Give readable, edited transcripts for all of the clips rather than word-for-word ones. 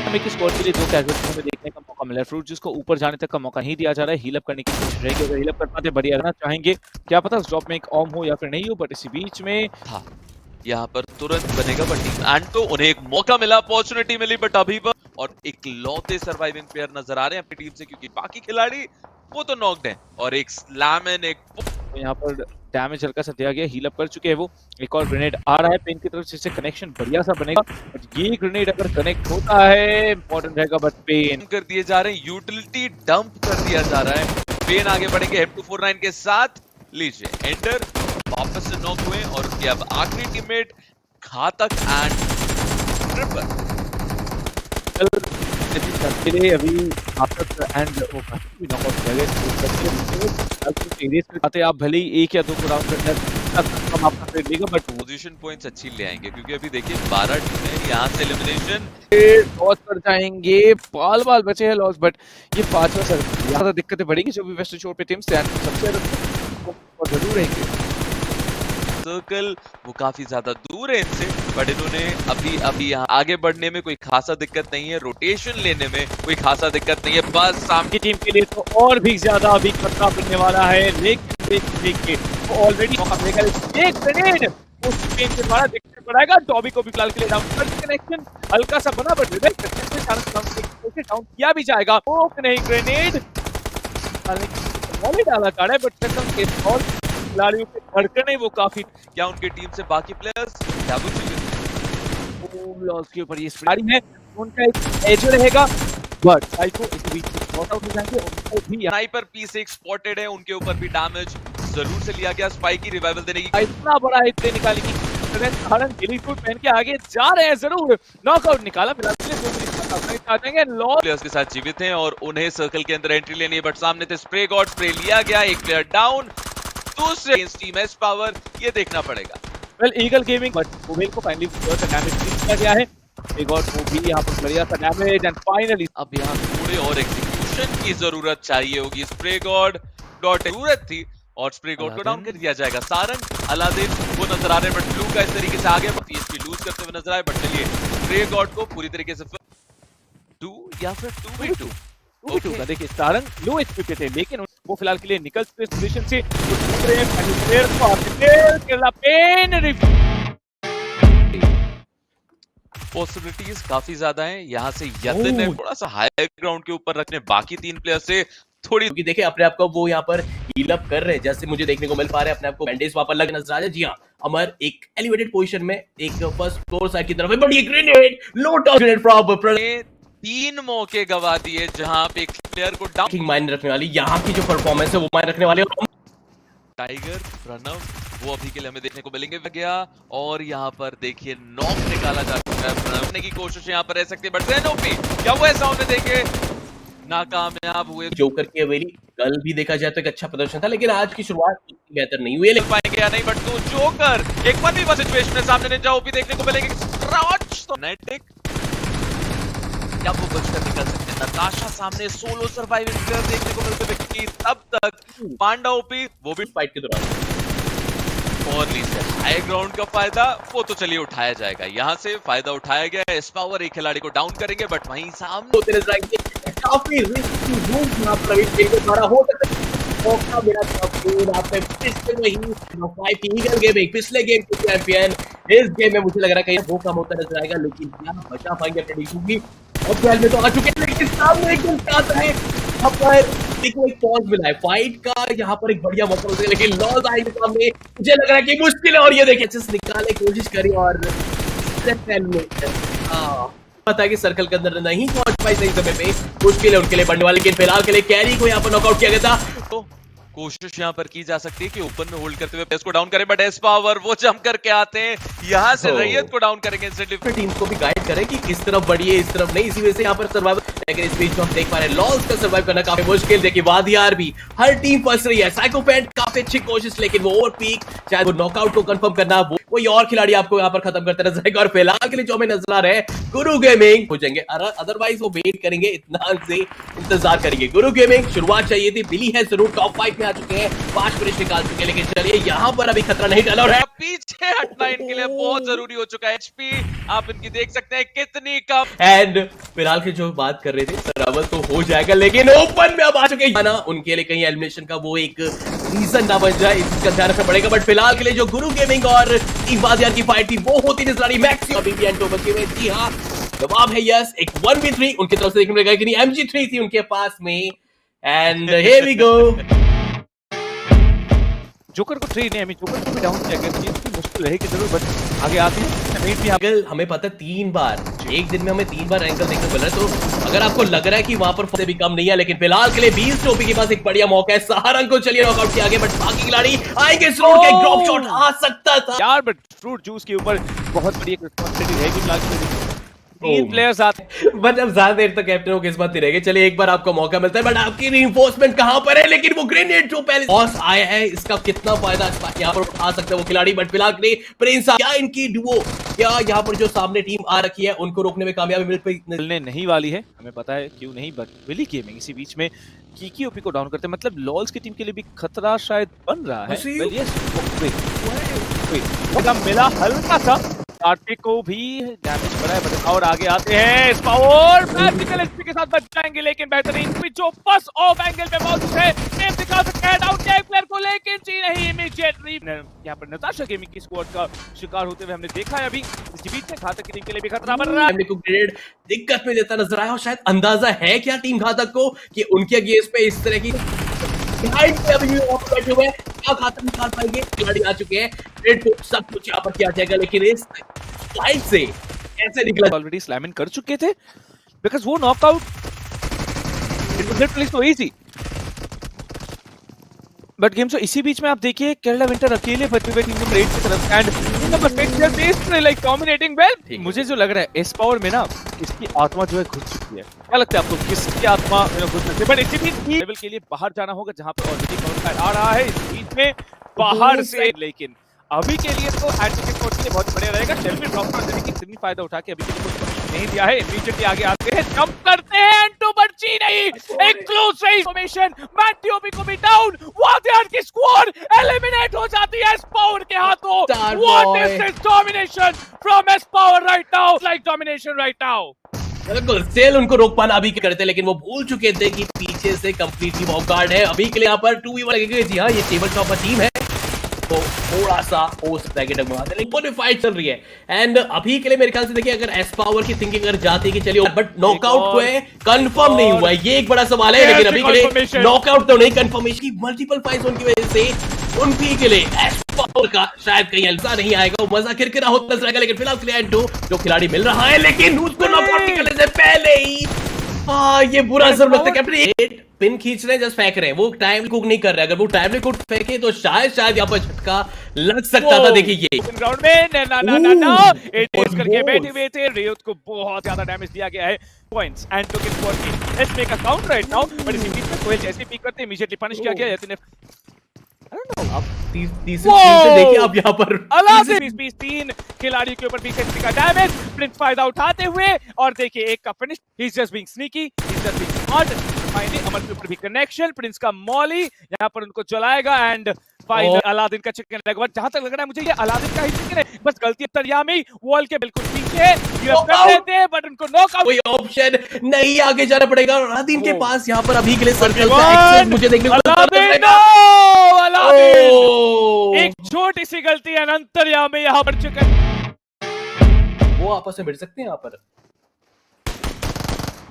हमें की स्क्वाड के लिए 2 कैजुअल्टी हमें देखने का मौका मिला है। फ्रूट जिसको ऊपर जाने तक का मौका नहीं दिया जा रहा है, हील अप करने की कोशिश रहेगी। अगर हील अप कर पाते बढ़िया रहना चाहेंगे, क्या पता उस ड्रॉप में एक ऑम हो या फिर नहीं हो, बट इसी बीच में था यहाँ पर तुरंत बनेगा बट टीम एंड तो उन्हें एक मौका मिला, अपॉर्चुनिटी मिली, बट अभी पर और एक लौते सर्वाइविंग प्लेयर नजर आ रहे हैं अपनी टीम से, क्योंकि बाकी खिलाड़ी वो तो नॉक्ड हैं और एक स्लैम एंड एक यहाँ पर डैमेज हल्का सा दिया गया, हील अप कर चुके हैं वो। एक और ग्रेनेड आ रहा है पेन की तरफ से, कनेक्शन बढ़िया सा बनेगा, बट ये ग्रेनेड अगर कनेक्ट होता है इंपॉर्टेंट रहेगा, बट पेन कर दिए जा रहे हैं, यूटिलिटी डंप कर दिया जा रहा है। पेन आगे बढ़ेंगे M249 के साथ। लीजिए एंडर वापस से नॉक हुए और उनके अब आखिरी टीममेट घातक एंड ट्रिपल अभी घातक एंड वो काफी नॉकआउट किया गया। आप भले ही 1 या 2 को राउंड करना आपका ट्रेड लेगा, बट पोजीशन पॉइंट्स अच्छी ले आएंगे, क्योंकि अभी देखिए 12 टीमें यहाँ से एलिमिनेशन लॉस कर जाएंगे। बाल बचे हैं लॉस, बट ये 5वां सर ज्यादा दिक्कतें बढ़ेंगी जो भी वेस्टर्न शोर पे टीम से सबसे ज्यादा जरूर रहेंगे। सर्कल वो काफी ज्यादा दूर है इनसे, बट इन्होंने अभी यहाँ आगे बढ़ने में कोई खासा दिक्कत नहीं है, रोटेशन लेने में कोई खासा दिक्कत नहीं है, बस सामने की टीम के लिए तो और भी ज्यादा अभी खतरा बनने वाला है। लेकिन वो ऑलरेडी एक ग्रेनेड उस टीम के द्वारा दिक्कत बढ़ाएगा। टॉबी को भी फिलहाल के लिए डाउन कर कनेक्शन हल्का सा बना, बट रिवेल करने से डाउन किया भी जाएगा। ओक नहीं, ग्रेनेड डाला काड़ा है, बट के और खिलाड़ियों के धड़कने वो काफी क्या उनके टीम से बाकी प्लेयर्स क्या लॉस के ऊपर ये खिलाड़ी है, उनका एक एज रहेगा, बट साइको इस बीच नॉट आउट हो जाएंगे। उनको भी स्नाइपर P6 स्पॉटेड है, उनके ऊपर भी डैमेज जरूर से लिया गया। स्पाइक की रिवाइवल देने की इतना बड़ा हिट निकालने की कारण गिली सूट पहन के आगे जा रहे हैं, जरूर नॉकआउट निकाला। प्लेयर्स के साथ जीवित हैं और उन्हें सर्कल के अंदर एंट्री लेनी है, बट सामने थे स्प्रे गॉड, स्प्रे लिया गया, एक प्लेयर डाउन, दूसरे टीम एस पावर, ये देखना पड़ेगा। Well eagle gaming but mobile को फाइनली डैमेज किया गया है, एक और वो भी यहां पर बढ़िया सा डैमेज एंड फाइनली अब यहां थोड़े और एग्जीक्यूशन की जरूरत चाहिए होगी। स्प्रे गॉड डॉट जरूरत थी और स्प्रे गॉड को डाउन कर दिया जाएगा। सारंग अलादीन वो नजर आ रहे हैं, बट ब्लू का इस तरीके से आगे पीएसपी लूज करते हुए नजर आए, बट चलिए स्प्रे गॉड को पूरी तरीके से 2 या फिर 2v2 का देखिए सारंग लो एचपी पे थे, लेकिन वो फिलहाल के लिए निकल चुके इस पोजीशन से। पॉसिबिलिटीज काफी ज्यादा हैं। यहाँ से यतिन है थोड़ा सा हाई ग्राउंड के ऊपर रखने बाकी 3 प्लेयर से थोड़ी, क्योंकि देखिए अपने आप को वो यहाँ पर हील अप कर रहे हैं, जैसे मुझे देखने को मिल पा रहे हैं अपने आप को बैंडेज वहां पर लग नजर आ रहा है। जी हाँ, अमर एक एलिवेटेड पोजीशन में एक फर्स्ट फ्लोर साइड की तरफ है, बट ये ग्रेनेड लो टॉप ग्रेनेड प्रॉपर 3 मौके गवा दिए जहां पे एक प्लेयर को डाउन मायने रखने वाली यहाँ की जो परफॉर्मेंस है वो मायने रखने वाली है। टाइगर प्रणव वो अभी के लिए हमें देखने को मिलेंगे गया, और यहाँ पर देखिए नॉक निकाला जा चुका है। प्रणव की कोशिश यहाँ पर रह सकती है, बट जेनोपी क्या हुआ है साउंड में देखे नाकामयाब हुए। जोकर की हवेली कल भी देखा जाए तो एक अच्छा प्रदर्शन था, लेकिन आज की शुरुआत बेहतर नहीं हुई, लेकिन पाएंगे या नहीं, बट तो जोकर एक 1v1 सिचुएशन में सामने निंजा ओपी देखने को मिलेंगे। नेटिक क्या वो बचकर निकल सकते हैं। नताशा सामने सोलो सर्वाइविंग प्लेयर देखने को मिलते हैं, तब तक पांडा ओपी वो भी फाइट के दौरान और लीजिए हाई ग्राउंड का फायदा वो तो चलिए उठाया जाएगा। यहाँ से फायदा उठाया गया है, एस पावर एक खिलाड़ी को डाउन करेंगे, बट वहीं सामने काफी रिस्की मूव यहाँ प्रवीण के द्वारा हो सकता है। मौका मिला था आपने पिछले ईगल गेम पिछले गेम के चैंपियन, इस गेम में मुझे लग रहा है कहीं वो कम होता नजर आएगा, लेकिन क्या बचा पाएंगे अपने टीम की। अब खेल में तो आ चुके हैं, लेकिन सामने एक आता है यहाँ पर देखो एक पॉज मिला है फाइट का, यहाँ पर एक बढ़िया मौका होता है, लेकिन लॉस आएंगे सामने, मुझे लग रहा है कि मुश्किल है। और ये देखिए अच्छे से निकालने की कोशिश करी और पता है कि सर्कल के अंदर नहीं पहुंच पाई सही समय पे, मुश्किल है उनके लिए बढ़ने वाले, लेकिन फिलहाल के लिए कैरी को यहाँ पर नॉकआउट किया गया था। तो कोशिश यहाँ पर की जा सकती है कि ओपन में होल्ड करते हुए पेस को डाउन करें, बट एस पावर वो जम करके आते हैं, यहाँ से रैयत को डाउन करेंगे इंस्टेंटली। टीम को भी गाइड करें कि इस तरफ बढ़िए इस तरफ नहीं, इसी वजह से यहाँ पर सर्वाइव, लेकिन इस बीच में हम देख पा रहे हैं लॉस का सर्वाइव करना काफी मुश्किल। देखिए वादियार भी हर टीम फंस रही है, साइकोपैथ काफी अच्छी कोशिश, लेकिन वो ओवर पीक चाहे वो नॉकआउट को कंफर्म करना, वो कोई और खिलाड़ी आपको यहाँ पर खत्म करते नजर आएगा। और फिलहाल के लिए जो हमें नजर आ रहे हैं गुरु गेमिंग हो जाएंगे, अदरवाइज वो वेट करेंगे, इतना से इंतजार करेंगे। गुरु गेमिंग शुरुआत चाहिए थी, मिली है जरूर, टॉप 5 में आ चुके हैं, 5 फिनिश निकाल चुके हैं, लेकिन चलिए यहाँ पर अभी खतरा नहीं डाला और पीछे पीछे हटना इनके लिए बहुत जरूरी हो चुका है। एचपी आप इनकी देख सकते हैं कितनी कम। एंड फिलहाल की जो बात कर रहे थे सरावल तो हो जाएगा, लेकिन ओपन में अब आ चुके हैं ना, उनके लिए कहीं एलिमिनेशन का वो एक रीजन ना बन जाए, इसका ध्यान रखना पड़ेगा। बट फिलहाल के लिए जो गुरु गेमिंग और इबादियार की फाइट थी वो होती नजर आ रही। मैक्सी अभी भी एंटो बचे हुए। जी हाँ, जवाब है यस। एक 1v3 उनकी तरफ से देखने मिलेगा कि नहीं, MG3 थी उनके पास में। And here we go. Joker को ट्रेन है, जोकर को भी डाउन किया गया, ये तो मुश्किल रहेगी जरूर, बट आगे आते हैं। नीट भी एंगल हमें पता है 3 बार, एक दिन में हमें 3 बार एंगल देखने को मिल रहा है। तो अगर आपको लग रहा है कि वहां पर भी कम नहीं है, लेकिन फिलहाल के लिए 20 टोपी के पास एक बढ़िया मौका है। सहारंग को चलिए नॉकआउट किया गया, बट बाकी खिलाड़ी आएंगे जरूर। एक ड्रॉप शॉट आ सकता था यार, बट फ्रूट जूस के ऊपर बहुत बड़ी एक रिस्पांसिबिलिटी रहेगी फिलहाल के लिए। 3 प्लेयर्स आते हैं, बट अब ज्यादा देर तक कैप्टन को किस्मत नहीं रहेगी। चलिए एक बार आपको मौका मिलता है, बट आपकी रीइंफोर्समेंट कहां पर है? लेकिन वो ग्रेनेड जो पहले बॉस आया है, इसका कितना फायदा यहाँ पर उठा सकते हैं वो खिलाड़ी। बट फिलहाल के लिए प्रिंस क्या इनकी डुओ, क्या यहाँ पर जो सामने टीम आ रखी है उनको रोकने में कामयाबी मिलने नहीं वाली है, हमें पता है क्यों नहीं। बट विली गेमिंग इसी बीच में कीकी ओपी को डाउन करते हैं, मतलब लॉल्स की टीम के लिए भी खतरा शायद बन रहा है। वेल यस, मिला हल्का सा, कार्तिक को भी डैमेज पड़ा है, बट और आगे आते हैं। स्पावर मैजिकल एचपी के साथ बच जाएंगे, लेकिन बेहतरीन जो बस ऑफ एंगल पे मौजूद है, टेप दिखा सकता है डाउन किया प्लेयर को, लेकिन जी नहीं, इमीडिएटली यहां पर नताशा गेमिंग की स्क्वाड का शिकार होते हुए हमने देखा है। अभी इसी बीच में घातक की टीम के लिए भी खतरा बन रहा है। को ग्रेड दिक्कत में देता नजर आया, और शायद अंदाजा है क्या टीम घातक को कि उनके अगेंस्ट पे इस तरह की अभी बैठे हुए क्या घातक निकाल पाएंगे। खिलाड़ी आ चुके हैं, ग्रेड को सब कुछ यहाँ पर किया जाएगा, लेकिन इस फाइट से कैसे निकला? ऑलरेडी स्लैम इन कर चुके थे, बिकॉज़ वो knockout it was literally so easy. But game so इसी बीच में आप देखिए केरला विंटर अकेले बचे हुए टीम रेड की तरफ, and number 6 based like dominating well. मुझे जो लग रहा है इस पावर में ना इसकी आत्मा जो है घुस चुकी है। क्या लगता है आपको किसकी आत्मा घुस चुकी है? बट इसी बीच लेवल के लिए बाहर जाना होगा, जहां पर ऑलरेडी पावर आ रहा है इस बीच में बाहर से, लेकिन अभी के लिए तो एंटी के कोर्ट के लिए बहुत बढ़िया रहेगा। शेल्फी ड्रॉप कर देने की इतनी फायदा उठा के अभी के लिए कुछ नहीं दिया है। इमीडिएटली आगे आते हैं, जंप करते हैं, एंटो बची नहीं, एक क्लोज रेंज फॉर्मेशन, मैटियोपी को भी डाउन, वादियार की स्क्वाड एलिमिनेट हो जाती है एस-पावर के हाथों। What is this domination from S-power right now, like domination right now. बिल्कुल सेल उनको रोक पाना अभी करते, लेकिन वो भूल चुके थे कि पीछे से कंप्लीटली वॉक गार्ड है। अभी के लिए यहाँ पर 2v1 लगेगा। जी हाँ, ये टेबल टॉप टीम है, तो थोड़ा सा हो सकता है कि डगमगाते, लेकिन फाइट चल रही है। एंड अभी के लिए मेरे ख्याल से देखिए, अगर एस-पावर की थिंकिंग अगर जाती कि चलिए, बट नॉकआउट को है कंफर्म नहीं हुआ है, ये एक बड़ा सवाल है। लेकिन अभी के लिए नॉकआउट तो नहीं, कंफर्मेशन की मल्टीपल फाइट्स होने की वजह से उनकी के लिए एस-पावर का शायद कहीं ऐसा नहीं आएगा, वो मजा किरकिरा होता नजर आएगा। लेकिन फिलहाल के लिए एंटो जो खिलाड़ी मिल रहा है, लेकिन उसको नॉकआउट निकलने से पहले ही ये बुरा असर लगता है। कैप्टन पिन खींच रहे हैं, जस्ट फेंक रहे हैं, वो टाइम कुक नहीं कर रहे। अगर वो टाइम कुक फेंके तो शायद यहाँ पर झटका लग सकता था। देखिए ये ग्राउंड में ना एटीएस करके बैठे हुए थे, रियोत को बहुत ज्यादा डैमेज दिया गया है। पॉइंट्स एंटो के स्क्वाड की let's make a count right now, but इसी बीच में कोयल जैसे पिक करते इमीडिएटली पनिश किया गया। यातिन आप तीसरी स्क्रीन पे देखिए, आप यहाँ पर अलादीन 20-3 खिलाड़ी के ऊपर 20 का डैमेज, प्रिंस फायदा उठाते हुए, और देखिए एक का finish, he is just being sneaky, he is just being smart. Finally Amar के ऊपर भी कनेक्शन, प्रिंस का मॉली यहाँ पर उनको चलाएगा, एंड फाइनल अलादीन का चिकन लेग। जहां तक लग रहा है मुझे ये अलादीन का ही चिकन है, बस गलती तरियामी वॉल के बिल्कुल पीछे यूएफ कर देते हैं, बट उनको नॉकआउट कोई ऑप्शन नहीं, आगे जाना पड़ेगा। अलादीन के पास यहाँ पर अभी के लिए सर्कल का एक्सेस मुझे देखने को मिलता है। एक छोटी सी गलती है, अंतर्यामी यहाँ पर चिकन, वो आपस में भिड़ सकते हैं, यहाँ पर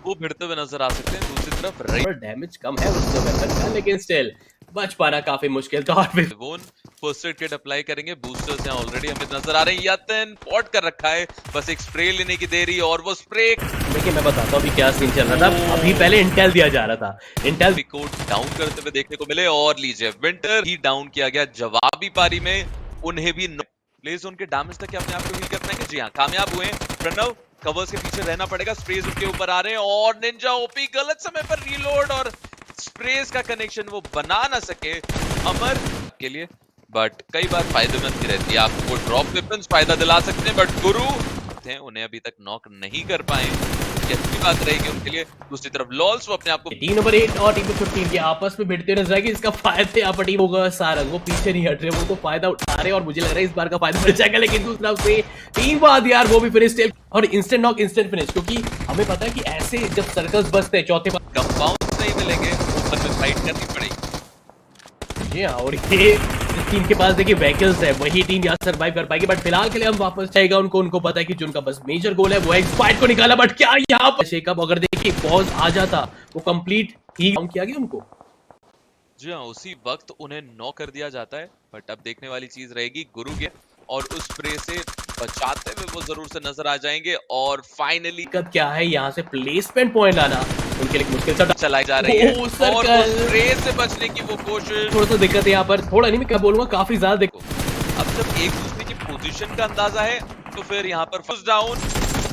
वो भिड़ते हुए नजर आ सकते हैं। दूसरी तरफ राइट डैमेज कम है उसके वेपन का, लेकिन स्टिल बच पाना काफी मुश्किल था। और फिर वो फर्स्ट एड किट अप्लाई करेंगे, बूस्टर्स यहाँ ऑलरेडी हमें नजर आ रहे हैं। यातिन पॉट कर रखा है, बस एक स्प्रे लेने की देरी, और वो स्प्रे। देखिए मैं बताता हूँ अभी क्या सीन चल रहा था। अभी पहले इंटेल दिया जा रहा था, इंटेल को डाउन करते हुए देखने को मिले, और लीजिए विंटर ही डाउन किया गया जवाबी पारी में। उन्हें भी प्लेस उनके डैमेज तक अपने आप को हील कर पाएंगे। जी हाँ, कामयाब हुए। प्रणव कवर्स के पीछे रहना पड़ेगा, स्प्रेज उनके ऊपर आ रहे हैं, और निंजा ओपी गलत समय पर रीलोड, और स्प्रेज का कनेक्शन वो बना ना सके अमर के लिए, बट कई बार फायदेमंद की रहती है। आपको ड्रॉप वेपन्स फायदा दिला सकते हैं, बट गुरु हैं उन्हें अभी तक नॉक नहीं कर पाए, ये अच्छी बात रहेगी उनके लिए। दूसरी तरफ लॉल्स वो अपने आप को टीम नंबर 8 और टीम नंबर 15 के आपस में भिड़ते नजर आएगी। इसका फायदा यहाँ पर टीम होगा सारंग, वो पीछे नहीं हट रहे, वो तो फायदा उठा रहे और मुझे लग रहा है इस बार का फायदा मिल जाएगा। लेकिन दूसरी तरफ से टीम बाद यार वो भी फिनिश और इंस्टेंट नॉक इंस्टेंट फिनिश, क्योंकि हमें पता है कि ऐसे जब सर्कल्स बसते हैं चौथे कंपाउंड नहीं मिलेंगे, ऊपर में फाइट करनी पड़ेगी। जी हाँ, और ये टीम के पास देखिए व्हीकल्स है, वही टीम यहाँ सर्वाइव कर पाएगी। बट फिलहाल के लिए हम वापस जाएगा उनको पता है कि जो उनका बस मेजर गोल है वो है फाइट को निकाला। बट क्या यहाँ पर शेकअप अगर देखिए पॉज आ जाता वो कंप्लीट ही किया गया उनको। जी हाँ, उसी वक्त उन्हें नॉक कर दिया जाता है। बट अब देखने वाली चीज रहेगी गुरु के, और उस स्प्रे से बचाते हुए वो जरूर से नजर आ जाएंगे। और फाइनली दिक्कत क्या है, यहाँ से प्लेसमेंट पॉइंट लाना उनके लिए मुश्किल सा चलाई जा रही है, और सर्कल स्प्रे से बचने की वो कोशिश। थोड़ा सा दिक्कत है यहाँ पर, थोड़ा नहीं मैं क्या बोलूंगा, काफी ज्यादा देखो। अब जब एक दूसरे की पोजीशन का अंदाजा है तो फिर यहाँ पर फर्स्ट डाउन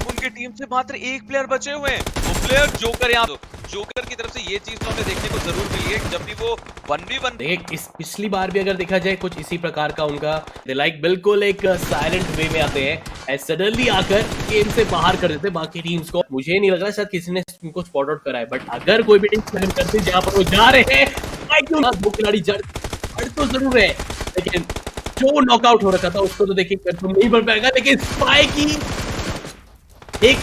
उनकी टीम से मात्र एक प्लेयर बचे हुए हैं, वो प्लेयर जोकर। यहाँ जोकर की तरफ से ये चीज तो हमें देखने को जरूर मिली है, जब भी वो 1v1 देख इस पिछली बार भी अगर देखा जाए कुछ इसी प्रकार का उनका लाइक बिल्कुल एक साइलेंट वे में आते हैं, सडनली आकर गेम से बाहर कर देते बाकी टीम्स को। मुझे नहीं लग रहा शायद किसी ने उनको स्पॉट आउट करा है, बट अगर कोई भी टीम सेलेक्ट करती है जहां पर वो जा रहे हैं, वो खिलाड़ी जड़ तो जरूर है, लेकिन जो नॉकआउट हो रखा था उसको तो देखिए कंफर्म नहीं बन पाएगा। लेकिन स्पाई की एक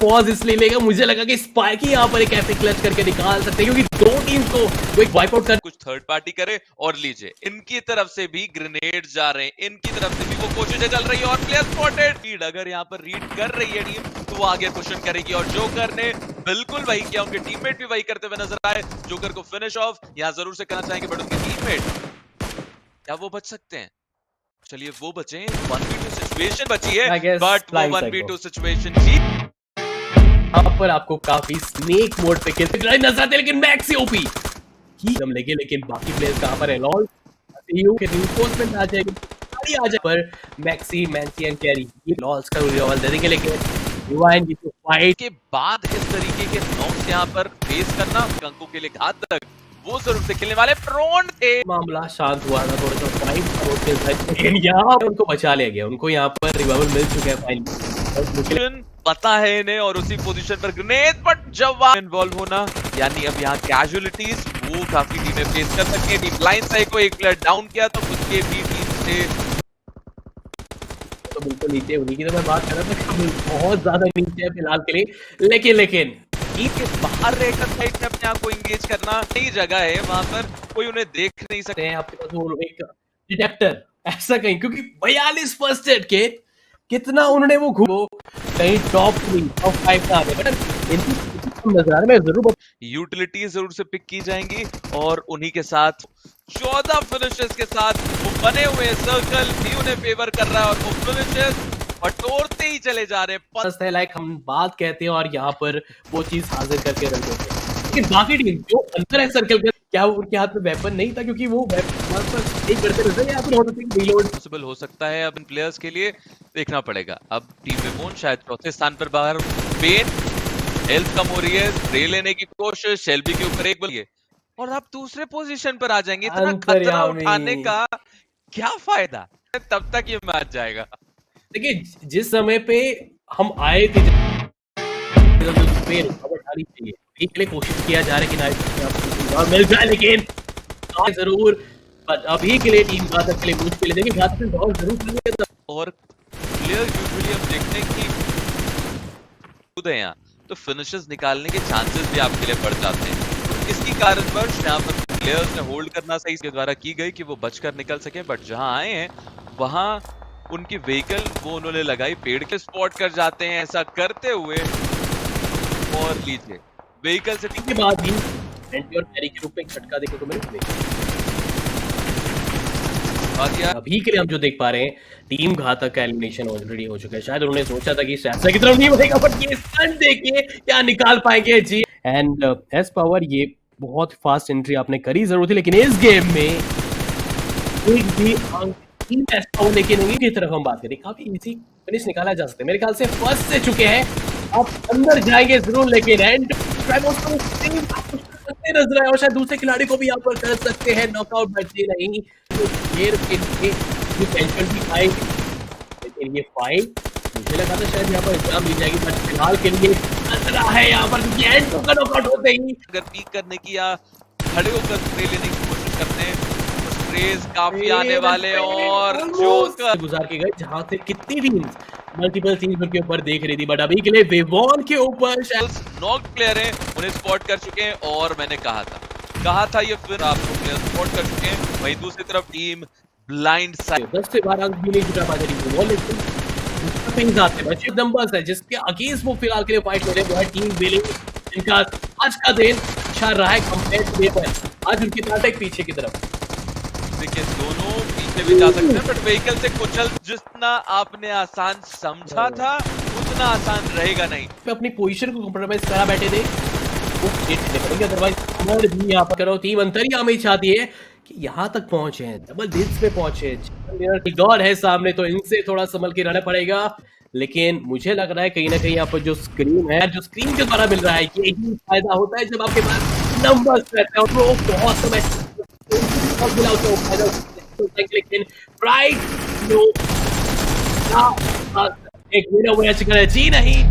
पॉज इसलिए लेगा, मुझे लगा कि स्पाइकी यहाँ पर एक एपिक क्लच करके निकाल सकते हैं, क्योंकि दो टीम्स को वो एक वाइप आउट कर कुछ थर्ड पार्टी करे। और लीजिए इनकी तरफ से भी ग्रेनेड जा रहे हैं, इनकी तरफ से भी वो कोशिशें चल रही है, और प्लेयर स्पॉटेड। रीड अगर यहाँ पर रीड कर रही है टीम तो वो आगे पुशन करेगी, और जोकर ने बिल्कुल वही किया, उनके टीममेट भी वही करते हुए नजर आए। जोकर को फिनिश ऑफ यहाँ जरूर से करना चाहेंगे, बट उनके टीममेट क्या वो बच सकते हैं? चलिए वो बचे, 1v2 सिचुएशन बची है, बट वो 1v2 सिचुएशन जीत। यहाँ पर आपको काफी स्नेक मोड पे खेलते नजर आते हैं, लेकिन मैक्सी ओपी की दम लेके, लेकिन बाकी प्लेयर्स कहां पर है? लॉल के रिइंफोर्समेंट आ जाएगी, आ जाए पर मैक्सी मैंसी एंड कैरी ये लॉल्स का रिवॉल्व दे देंगे। लेकिन रिवाइंड की फाइट के बाद इस तरीके के नॉक्स यहाँ पर फेस करना कंकु के लिए घातक, वो जरूर से खेलने वाले प्रोन थे। मामला शांत हुआ था, थोड़ा सा फाइट, लेकिन यहाँ उनको बचा लिया गया, उनको यहाँ पर रिवाइवल मिल चुका है फाइनली, पता है इन्हें, और उसी पोजीशन पर ग्रेनेड, बट जवाब इन्वॉल्व होना यानी अब यहाँ कैजुअलिटीज वो काफी टीमें फेस कर सकती हैं। टीम लाइन साइड को एक प्लेयर डाउन किया तो उसके भी टीम से तो बिल्कुल नीचे उन्हीं की तो मैं बात कर रहा था, बहुत ज्यादा नीचे है फिलहाल के लिए। लेकिन टीम के बाहर रहकर साइड में अपने आप को एंगेज करना नई जगह है, वहां पर कोई उन्हें देख नहीं सकते हैं। आपके पास वो एक डिटेक्टर ऐसा कहीं, क्योंकि 42 फर्स्ट एड के कितना उन्होंने वो घूमो कहीं टॉप 3 टॉप 5 का आने, बट इनकी नजर में जरूर यूटिलिटी जरूर से पिक की जाएंगी, और उन्हीं के साथ 14 फिनिशेस के साथ वो बने हुए सर्कल भी उन्हें फेवर कर रहा है, और वो फिनिशेस बटोरते ही चले जा रहे हैं। है लाइक हम बात कहते हैं और यहाँ पर वो चीज हाजिर करके रख देते हैं, लेकिन बाकी टीम जो अंदर है सर्कल के, क्या उनके हाथ में वेपन नहीं था? क्योंकि वो वेपन एक करते रहते हैं, या फिर रीलोड पॉसिबल हो सकता है। अब इन प्लेयर्स के लिए देखना पड़ेगा। अब टीम रेमोन शायद चौथे स्थान पर बाहर, पेन हेल्थ कम हो रही है, स्प्रे लेने की कोशिश, शेल्बी के ऊपर एक बल, और अब दूसरे पोजीशन पर आ जाएंगे। इतना खतरा उठाने का क्या फायदा? तब तक ये मैच जाएगा। देखिए जिस समय पे हम आए थे चाहिए लिए कोशिश किया जा रहा है कि मिल जाए, लेकिन जरूर अभी के लिए टीम घातक के लिए मुश्किल है। देखिए घातक बहुत जरूर, और प्लेयर यूजुअली हम देखते हैं कि खुद है यहाँ तो फिनिशेस निकालने के चांसेस भी आपके लिए बढ़ जाते हैं। तो इसकी कारणवश यहाँ पर प्लेयर्स ने होल्ड करना सही के द्वारा की गई कि वो बचकर निकल सके, बट जहां आए हैं वहां उनकी व्हीकल वो उन्होंने लगाई, पेड़ के स्पॉट कर जाते हैं। ऐसा करते हुए और लीजिए व्हीकल से के बाद भी एंटी और कैरी के रूप में एक झटका देखने को मिला। अभी के लिए हम जो देख पा रहे हैं, टीम घातक का एलिमिनेशन ऑलरेडी हो चुका है। शायद उन्होंने सोचा था कि सैसा की तरफ नहीं बढ़ेगा, बट ये स्टंट देखिए क्या निकाल पाएंगे जी। एंड एस पावर ये बहुत फास्ट एंट्री आपने करी जरूर थी, लेकिन इस गेम में एक भी अंक एस पावर लेके नहीं की तरफ हम बात करें, काफी इजी फिनिश निकाला जा सकता है। मेरे ख्याल से फर्स्ट से चुके हैं, आप अंदर जाएंगे जरूर, लेकिन एंड नजर आए और शायद दूसरे खिलाड़ी को भी यहाँ पर कर सकते हैं नॉकआउट, बचे नहीं तो लेकिन ये फाइट मुझे लगा था शायद यहाँ पर एग्जाम ली जाएगी, बट फिलहाल के लिए खतरा है यहाँ पर, क्योंकि एंड टू का नॉकआउट होते ही अगर पीक करने की या खड़े होकर स्प्रे लेने की कोशिश करते हैं तो स्प्रेज काफी आने वाले और जोकर गुजार के गए, जहां से कितनी टीम्स मल्टीपल टीम्स उनके ऊपर देख रही थी, बट अभी के लिए विवॉन के ऊपर नॉक प्लेयर हैं, उन्हें स्पॉट कर चुके हैं और मैंने कहा था ये फिर आपको प्लेयर स्पॉट कर चुके हैं। वहीं दूसरी तरफ टीम ब्लाइंड साइड 10 से 12 अंक भी नहीं जुटा पा रही वो, लेकिन पिंग्स आते हैं, अच्छे नंबर्स है जिसके अगेंस्ट वो फिलहाल के लिए फाइट ले रहे हैं, वो है टीम विलिंग, जिनका आज का दिन अच्छा रहा है कंपेयर टू डे पर। आज उनकी अटैक पीछे की तरफ, देखिए दोनों पीछे भी जा सकते हैं, बट व्हीकल से कुचल जितना आपने आसान समझा था उतना आसान रहेगा नहीं। अपनी पोजीशन को कंप्रोमाइज करा बैठे थे, वो करेंगे, अदरवाइज अमर भी यहाँ पर करो टीम अंतरिया में चाहती है कि यहाँ तक पहुंचे हैं, डबल डिजिट्स पे पहुंचे। गॉड है सामने, तो इनसे थोड़ा संभल के रहना पड़ेगा, लेकिन मुझे लग रहा है कहीं ना कहीं यहाँ पर जो स्क्रीन है, जो स्क्रीन के द्वारा मिल रहा है, यही फायदा होता है जब आपके पास नंबर्स रहते हैं, और वो बहुत समय मिला उसको फायदा, लेकिन प्राइड एक विनर हुआ जी नहीं।